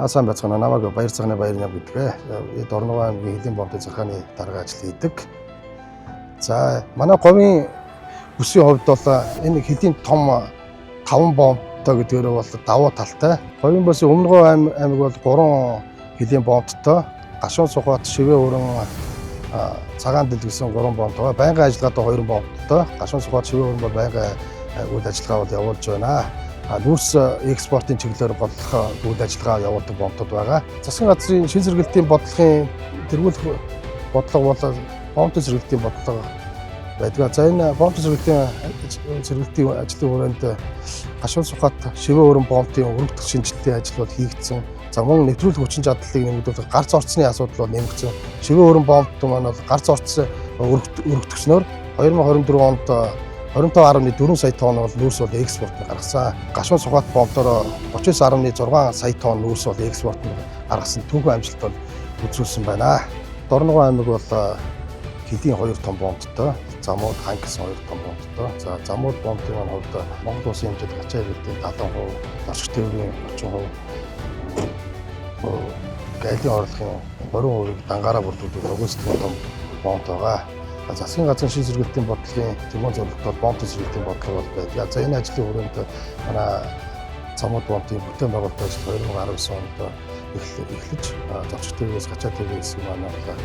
Сайн байцгаана. Намайг Баяр цагааны Баяр нам гэдэг. Эд Орногоо аймгийн Хэлийн бомбын захааны дарга ажил хийдэг. За манай говийн бүсийн хувьд бол энэ Хэлийн том 5 бомбтой гэдгээр бол давуу талтай. Говийн бүсийн Өмнөгов аймаг бол 3 Хэлийн бомбтой, Гашуун Сухбат, Шивээ өрн, Цагаан Дэл гэсэн 3 бомбтой. Байнгын ажиллагаатай 2 бомбтой. Гашуун Сухбат, Шивээ өрн бол байнгын үйл ажиллагаа бол явуулж байна. Нүүрс экспортын чиглэлээр бодлох үйл ажиллагаа явуулдаг бомбтууд байгаа. Засгийн газрын шин сэргэлтийн бодлогын тэргүүлэх бодлого бол бомбын сэргэлтийн бодлого байдаг. За энэ бомбын сэргэлтийн ажлын хүрээнд Гашуун Сухбат, Шивээ өрн бомбын өргөдөх шинжилтийн ажил бол хийгдсэн. За мөн нэвтрүүлэх хүчин чадлыг нэмэгдүүлэх гарц орцны асуудал бол нэмэгдсэн. Шивээ өрн бомбт маань бол гарц орц өргөдөгчнөр 2024 онд 25.4 сая тонн бол нүүрс бол экспорт гаргасан. Гашуун Сухбат бомбоор 39.6 сая тонн нүүрс бол экспорт гаргасан түүхэн амжилт бол үзүүлсэн байна. Орногов аймаг бол Хэлийн 2 том бомбтой, Замууд Ханг гэсэн 2 том бомбтой. За Замууд бомбын хувьд Монгол улсын хэмжээнд ачаа иргэдийн 70%, зорчигч тээврийн 30%, гайлын орлогын 20%-ийг дангаараа бүрдүүлдэг өгөөсдгийн том бомб байгаа. Засгийн газрын шин сэргэлтийн бодлогын тэргуун зорилгоор бомбын сэргэлтийн бодлого бол байдаг. За энэ ажлын хүрээнд манай Замууд бомбын бүтээн байгуулалт ажил 2019 онд эхлэж зорчигч тээврээс гачаа тээврийн хэсэг маань бүтээн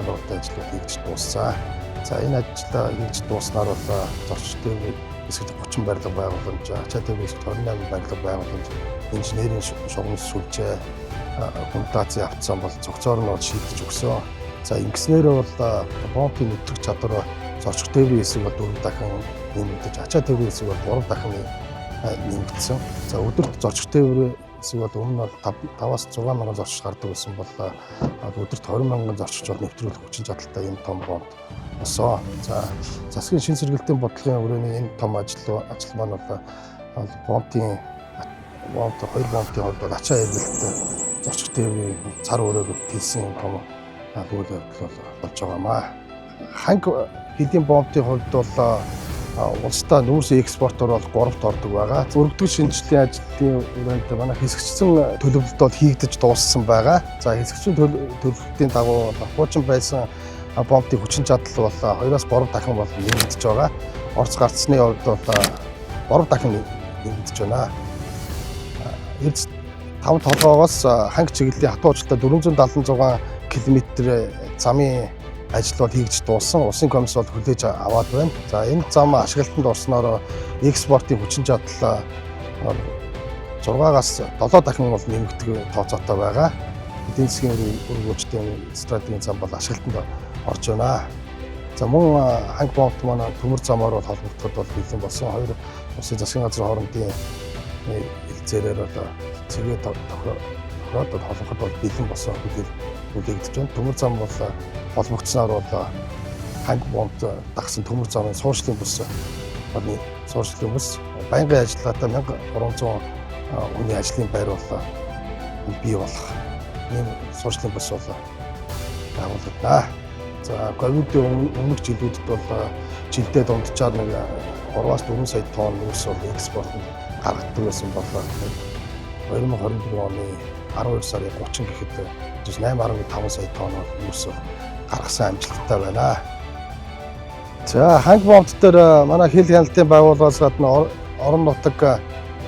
байгуулалт ажлыг хийж дууссан. За энэ ажлаа хийж дууснаар бол зорчигч тээврийн хэсэгт 30 барилга байгууламж, гачаа тээврийн хэсэгт 28 барилга байгууламж, инженерийн шугамс сүлжээ, фундаци авцсан бол цогцоор нь бол шийдэж өгсөн. За ингэснээр бол бомбын нэвтрэх чадвар зорчигч тээврийн хэсэг бол 4 дахин нэмэгдэж, ачаа тээврийн хэсэг бол 3 дахин нэмэгдсэн. За өдөрт зорчигч тээврийн хэсэг бол өмнө нь 5-аас 6 мянган зорчигч гардаг байсан бол өдөрт 20 мянган зорчигч бол нэвтрүүлэх хүчин чадалтай энэ том бомб болсон. За засгийн шин сэргэлтийн бодлогын хүрээний энэ том ажил маань бол бомбын 2 бомбын хувьд бол ачаа эргэлт зорчигч тээврийн цар өрөөг хэлсэн том үйл явдал болж байгаамаа. Ханг Хэлийн бомбын хувьд бол улстай нүүрс экспортоор бол 3-т ордог байгаа. Өргөдөх шинжилтийн ажлын хүрээнд манай хэсэгчсэн төлөвлөлт бол хийгдэж дууссан байгаа. За хэсэгчсэн төлөвлөлтийн дагуу хуучин байсан бомбын хүчин чадал бол 2-аас 3 дахин бол нэмэгдэж байгаа. Орц гарцсны хувьд бол 3 дахин нэмэгдэж байна. Эрд 5 толгоогоос ханг чиглэлийн хатуу уучлалтай 476 км замын ажил бол хийж дууссан. Улсын комисс бол хүлээж аваад байна. За энэ зам ашиглалтанд орсноор экспортын хүчин чадал 6-аас 7 дахин бол нэмэгдэх тооцоотой байгаа. Эдийн засгийн өргөжлийн стратегийн зам бол ашиглалтанд орж байна. За мөн ханг бомбт манай төмөр замаар бол холбогдоход бол бэлэн болсон. Хоёр улсын засгийн газрын хоорондын хэлцээрээр бол цэгээ тохироод холбоход бол бэлэн болсон үлээгдэж байна. Төмөр зам бол холбогдсоноор бол ханг бомбт дагсан төмөр замын суурьшлийн бүс болны суурьшлийн бүс байнгын ажиллагаатай 1300 хүний ажлын байр бол бий болох ийм суурьшлийн бүс бол байгуулагдана. За ковидын өмнөх жилүүдэд бол жилдээ дундчаар 3-аас 4 сая тонн нүүрс бол экспорт гаргадаг байсан бол 2024 оны 12 сарын 30 гэхэд 8.5 сая тонн нүүрс гаргасан амжилттай байна. За ханг бомбт дээр манай хил хяналтын байгууллагаас гадна орон нутаг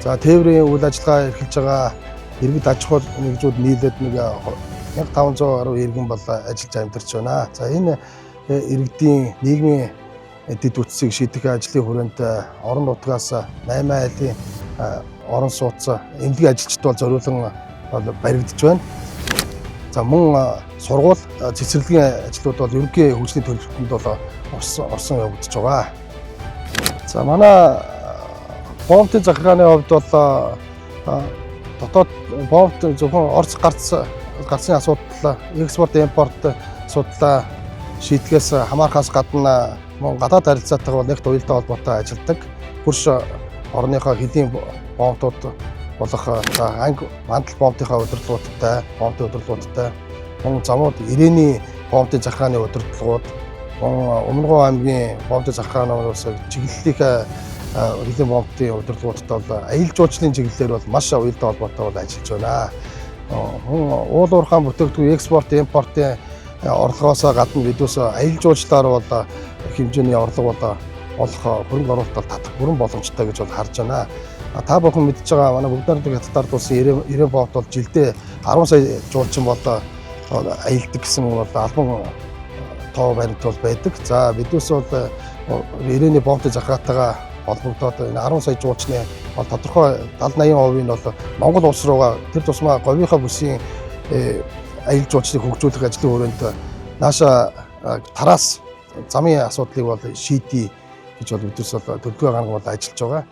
за тээврийн үйл ажиллагаа эрхэлж байгаа иргэд аж ахуй нэгжүүд нийлээд 1500 гаруй иргэн бол ажиллаж амьдарч байна. За энэ иргэдийн нийгмийн дэд үтсийг шийдэх ажлын хүрээнд орон нутгаас 8 айлын орон сууц эмнэлгийн ажилчид бол зориулан баригдаж байна. За мөн сургууль цэцэрлэгийн ажлууд бол ерөнхий хөгжлийн төлөвлөлтөнд бол орсон явагдаж байгаа. За манай бомбын захиргааны хувьд бол дотоод бомбт зөвхөн орц гарцны асуудал, экспорт импорт асуудлаа шийдгээс хамаарахаас гадна мөн гадаад харилцаатайгаа нэгт уялдаа холбоотой ажилладаг. Хөрш орныхоо Хэлийн бомбтууд болох анги мандал бомбынхаа удирдлагуудтай, бомбын удирдлагуудтай, мөн Замууд ирээний бомбын захиргааны удирдлагууд, мөн Өмнөгов аймгийн бомбын захиргаанаас чиглэлийнхээ Хэлийн бомбын удирдлагуудтай бол аялал жуулчлалын чиглэлээр бол маш уялдаа холбоотой бол ажиллаж байна. уул уурхайн бүтээгдэхүүн экспорт, импортын орлогоос гадна бидээс аялал жуулчлалаар бол хэмжээний орлого бол олох хөрөнгө оруулалт татах бүрэн боломжтой гэж бол харж байна. Та бүхэн мэдж байгаа манай бүгд найрамдах хятадд улсын 90 бовт бол жилдээ 10 сая жуулчин бол аялдаг гэсэн бол албан тоо баримт байдаг. За бидээс бол 90-ний бовт захиатайгаа холбогдоод энэ 10 сая жуулчны бол тодорхой 70-80% нь бол Монгол улс руугаа тэр тусмаа говийнхаа бүсийн аялал жуулчлалыг хөгжүүлэх ажлын хүрээнд нааша тараас замын асуудлыг бол шийдэе гэж бол бидээс бол төлөвлөгөө гаргавал ажиллаж байгаа.